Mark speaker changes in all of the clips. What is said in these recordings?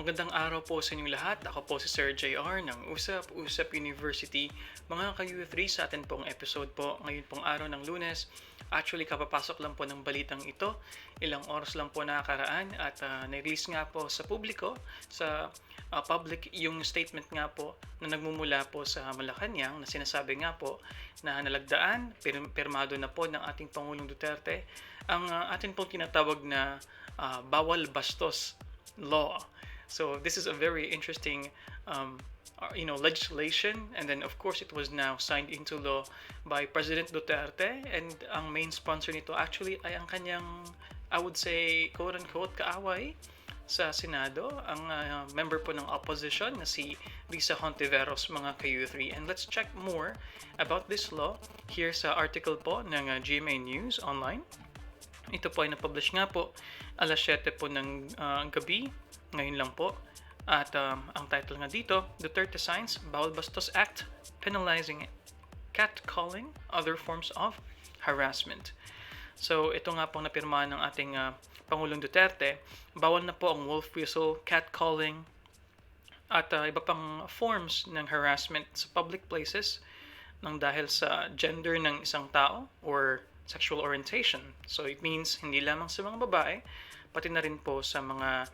Speaker 1: Magandang araw po sa inyong lahat. Ako po si Sir JR ng Usap Usap University. Mga ka-U3 sa atin pong episode po ngayon pong araw ng Lunes. Actually, kapapasok lang po ng balitang ito. Ilang oras lang po nakakaraan at na-release nga po sa publiko, sa public yung statement nga po na nagmumula po sa Malacanang na sinasabi nga po na nalagdaan, pirmado na po ng ating Pangulong Duterte ang atin pong tinatawag na Bawal Bastos law. So this is a very interesting legislation, and then of course it was now signed into law by President Duterte, and ang main sponsor nito actually ay ang kanyang, I would say, quote-unquote kaaway sa Senado, ang member po ng opposition na si Risa Hontiveros, mga ka-U3. And let's check more about this law here sa article po ng GMA News Online. Ito po ay na-publish nga po alas 7 po ng gabi, ngayon lang po. At ang title nga dito, Duterte signs Bawal Bastos Act penalizing catcalling, other forms of harassment. So ito nga pong napirmahan ng ating Pangulong Duterte. Bawal na po ang wolf whistle, catcalling, at iba pang forms ng harassment sa public places nang dahil sa gender ng isang tao or sexual orientation. So it means hindi lamang sa mga babae, pati na rin po sa mga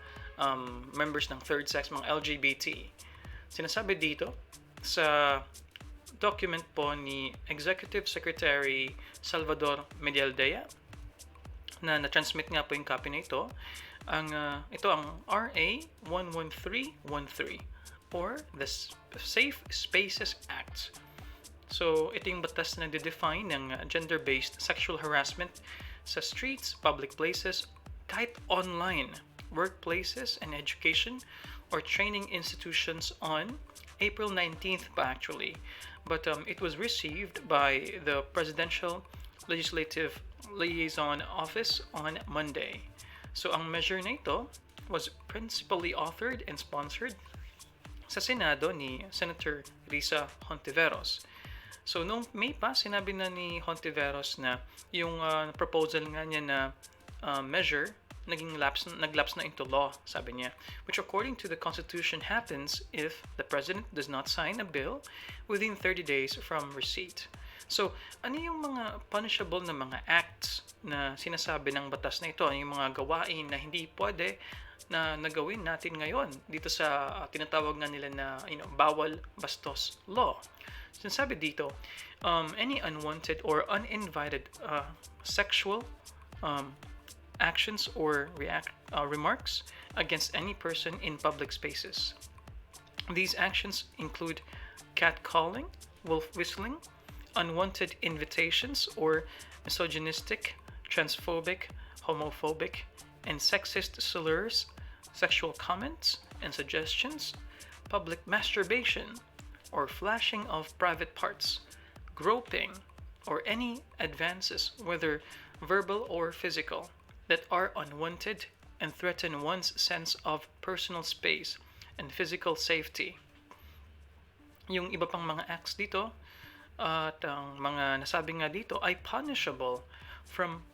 Speaker 1: members ng third sex, mga LGBT. Sinasabi dito sa document po ni Executive Secretary Salvador Medialdea na na-transmit nga po yung copy na ito. Ito ang RA 11313 or the Safe Spaces Act. So, ito yung batas na de-define ng gender-based sexual harassment sa streets, public places, kahit online, workplaces and education or training institutions on April 19th pa actually. But it was received by the Presidential Legislative Liaison Office on Monday. So ang measure na ito was principally authored and sponsored sa Senado ni Senator Risa Hontiveros. So noong May pa, sinabi na ni Hontiveros na yung proposal nga niya na measure naglapse na into law, sabi niya, which according to the Constitution happens if the President does not sign a bill within 30 days from receipt. So, ano yung mga punishable na mga acts na sinasabi ng batas na ito? Ano yung mga gawain na hindi pwede na nagawin natin ngayon dito sa tinatawag nga nila na Bawal Bastos law? Sinasabi dito, any unwanted or uninvited sexual actions or remarks against any person in public spaces. These actions include catcalling, wolf whistling, unwanted invitations or misogynistic, transphobic, homophobic, and sexist slurs, sexual comments and suggestions, public masturbation or flashing of private parts, groping, or any advances, whether verbal or physical, that are unwanted and threaten one's sense of personal space and physical safety. Yung iba pang mga acts dito at ang mga nasabi nga dito ay punishable from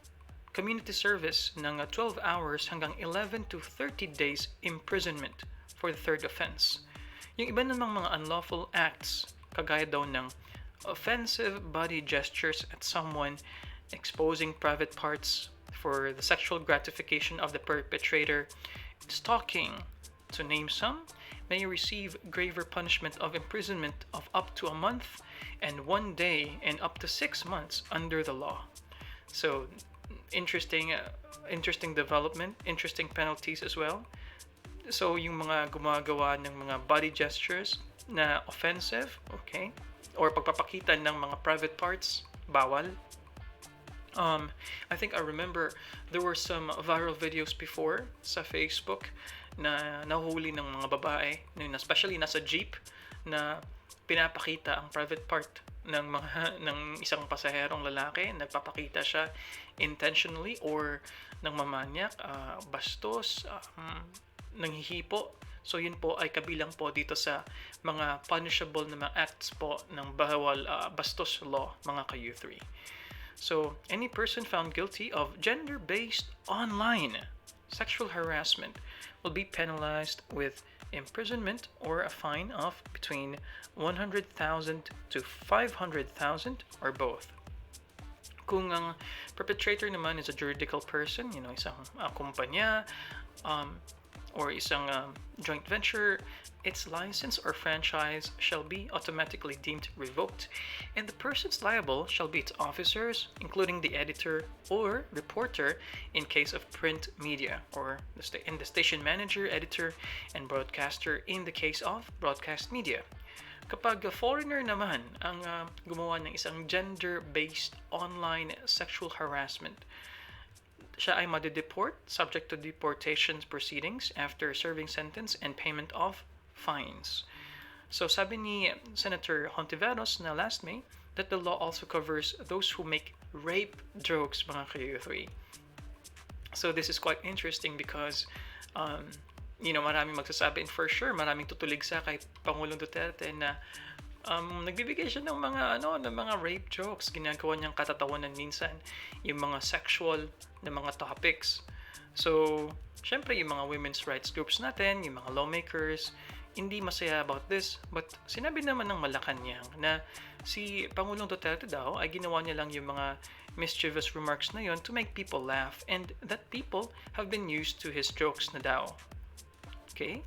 Speaker 1: community service ng 12 hours hanggang 11 to 30 days imprisonment for the third offense. Yung iba namang mga unlawful acts, kagaya daw ng offensive body gestures at someone, exposing private parts for the sexual gratification of the perpetrator, stalking, to name some, may receive graver punishment of imprisonment of up to a month and 1 day and up to 6 months under the law. So, interesting development, interesting penalties as well. So, yung mga gumagawa ng mga body gestures na offensive, okay, or pagpapakita ng mga private parts, bawal. I think I remember there were some viral videos before sa Facebook na nahuli ng mga babae, especially nasa jeep, na pinapakita ang private part ng isang pasaherong lalaki. Nagpapakita siya intentionally or ng mamanyak, bastos, nanghihipo. So yun po ay kabilang po dito sa mga punishable na mga acts po ng Bawal Bastos law, mga ka-U3. So, any person found guilty of gender-based online sexual harassment will be penalized with imprisonment or a fine of between 100,000 to 500,000 or both. Kung ang perpetrator naman is a juridical person, isang kumpanya, or isang joint venture, its license or franchise shall be automatically deemed revoked, and the persons liable shall be its officers, including the editor or reporter in case of print media, or the station manager, editor, and broadcaster in the case of broadcast media. Kapag foreigner naman ang gumawa ng isang gender-based online sexual harassment, siya ay madideport subject to deportation proceedings after serving sentence and payment of fines. So sabi ni Senator Hontiveros na last May that the law also covers those who make rape jokes, mga ka-U3. So this is quite interesting because maraming magsasabi, and for sure maraming tutulig sa kay Pangulong Duterte na nagbibigay siya ng mga rape jokes. Ginagawa niyang katatawanan minsan yung mga sexual na mga topics. So, syempre yung mga women's rights groups natin, yung mga lawmakers, hindi masaya about this. But sinabi naman ng Malacanang na si Pangulong Duterte daw ay ginawa niya lang yung mga mischievous remarks na yon to make people laugh, and that people have been used to his jokes na daw. Okay?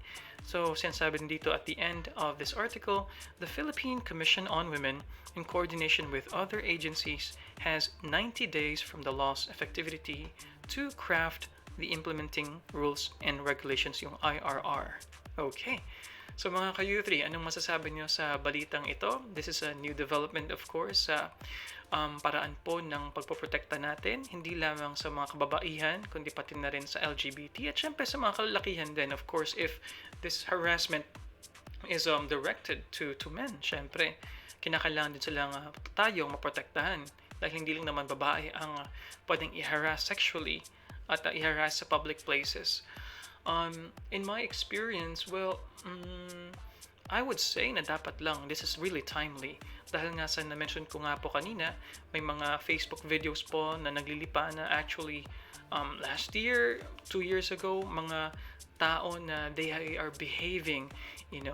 Speaker 1: So, sinasabi dito at the end of this article, the Philippine Commission on Women, in coordination with other agencies, has 90 days from the law's effectivity to craft the implementing rules and regulations, yung IRR. Okay. So mga ka-U3, anong masasabi niyo sa balitang ito? This is a new development, of course, sa paraan po ng pagpoprotekta natin, hindi lamang sa mga kababaihan, kundi pati na rin sa LGBT, at syempre sa mga kalalakihan din, of course, if this harassment is directed to men, syempre, kinakailangan din silang tayong maprotektahan, dahil hindi lang naman babae ang pwedeng i-harass sexually at i-harass sa public places. In my experience, well, I would say na dapat lang, this is really timely. Dahil nga sa na-mention ko nga po kanina, may mga Facebook videos po na naglilipa na actually last year, 2 years ago, mga tao na they are behaving, in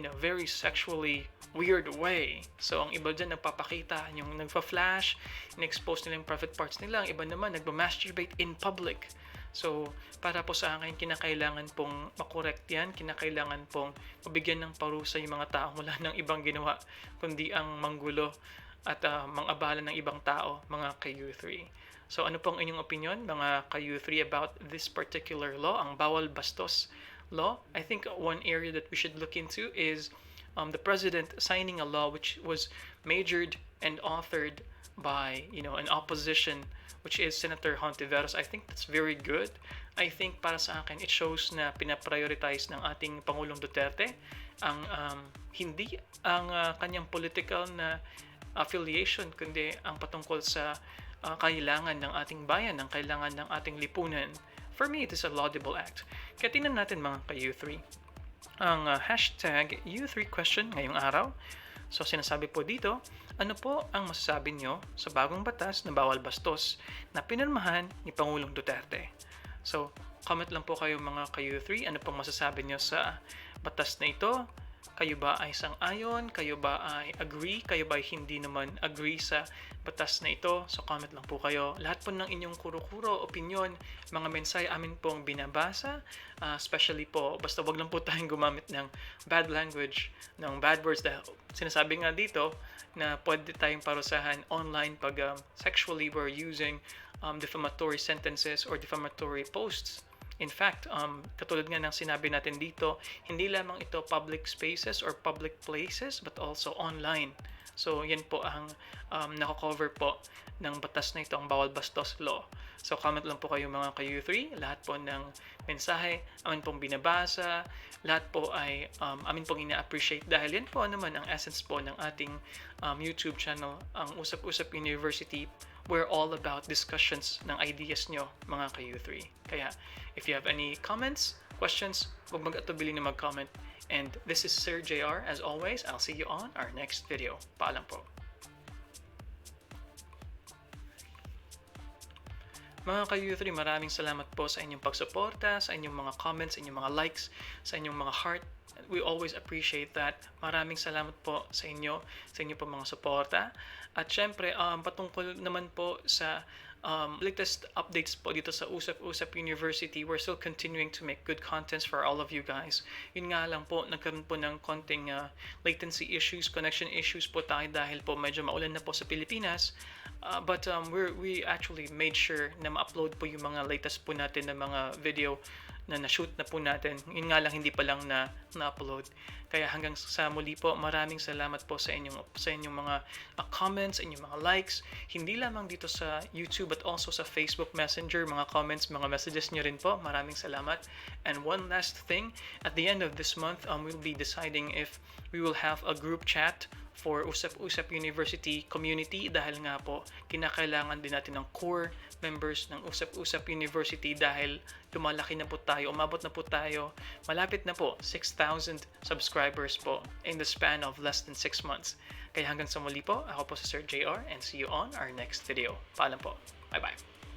Speaker 1: a very sexually weird way. So, ang iba dyan nagpapakita, yung nagpa-flash, in-expose nila yung private parts nila. Ang iba naman nagpa-masturbate in public. So, para po sa akin, kinakailangan pong makorekt yan, kinakailangan pong mabigyan ng parusa yung mga tao wala ng ibang ginawa, kundi ang manggulo at mangabala ng ibang tao, mga ka-U3. So, ano pong inyong opinion, mga ka-U3, about this particular law, ang Bawal Bastos law? I think one area that we should look into is the president signing a law which was majored and authored by, an opposition, which is Senator Hontiveros. I think that's very good. I think para sa akin, it shows na pinaprioritize ng ating Pangulong Duterte ang hindi ang kanyang political na affiliation, kundi ang patungkol sa kailangan ng ating bayan, ang kailangan ng ating lipunan. For me, it is a laudable act. Kaya tingnan natin mga ka-U3. Ang hashtag U3 question ngayong araw. So sinasabi po dito, ano po ang masasabi nyo sa bagong batas na Bawal Bastos na pinirmahan ni Pangulong Duterte? So, comment lang po kayo mga ka-U3, ano pong masasabi nyo sa batas na ito? Kayo ba ay sang-ayon? Kayo ba ay agree? Kayo ba ay hindi naman agree sa batas na ito? So, comment lang po kayo. Lahat po ng inyong kuro-kuro, opinion, mga mensahe amin pong binabasa. Especially po, basta wag lang po tayong gumamit ng bad language, ng bad words. Dahil sinasabi nga dito na pwede tayong parusahan online pag sexually we're using defamatory sentences or defamatory posts. In fact, katulad nga ng sinabi natin dito, hindi lamang ito public spaces or public places, but also online. So, yan po ang nakakover po ng batas na ito, ang Bawal Bastos Law. So, comment lang po kayo mga ka-U3. Lahat po ng mensahe, amin pong binabasa. Lahat po ay amin pong ina-appreciate dahil yan po naman ang essence po ng ating YouTube channel, ang Usap Usap University. We're all about discussions ng ideas nyo, mga ka-U3. Kaya, if you have any comments, questions, huwag mag-atubili na mag-comment. And this is Sir JR. As always, I'll see you on our next video. Paalam po. Mga ka-U3, maraming salamat po sa inyong pagsuporta, sa inyong mga comments, sa inyong mga likes, sa inyong mga heart. We always appreciate that. Maraming salamat po sa inyo po mga suporta. At syempre, patungkol naman po sa latest updates po dito sa Usap Usap University, we're still continuing to make good contents for all of you guys. Yun nga lang po, nagkaroon po ng konting latency issues, connection issues po tayo dahil po medyo maulan na po sa Pilipinas. But we actually made sure na ma-upload po yung mga latest po natin na mga video na na-shoot na po natin. Yun nga lang, hindi pa lang na-upload. Kaya hanggang sa muli po, maraming salamat po sa inyong mga comments, inyong mga likes. Hindi lamang dito sa YouTube but also sa Facebook Messenger, mga comments, mga messages nyo rin po. Maraming salamat. And one last thing, at the end of this month, we'll be deciding if we will have a group chat for Usap Usap University community dahil nga po kinakailangan din natin ng core members ng Usap Usap University dahil lumalaki na po tayo, umabot na po tayo, malapit na po 6,000 subscribers po in the span of less than 6 months. Kaya hanggang sa muli po, ako po si Sir JR and see you on our next video. Paalam po. Bye-bye.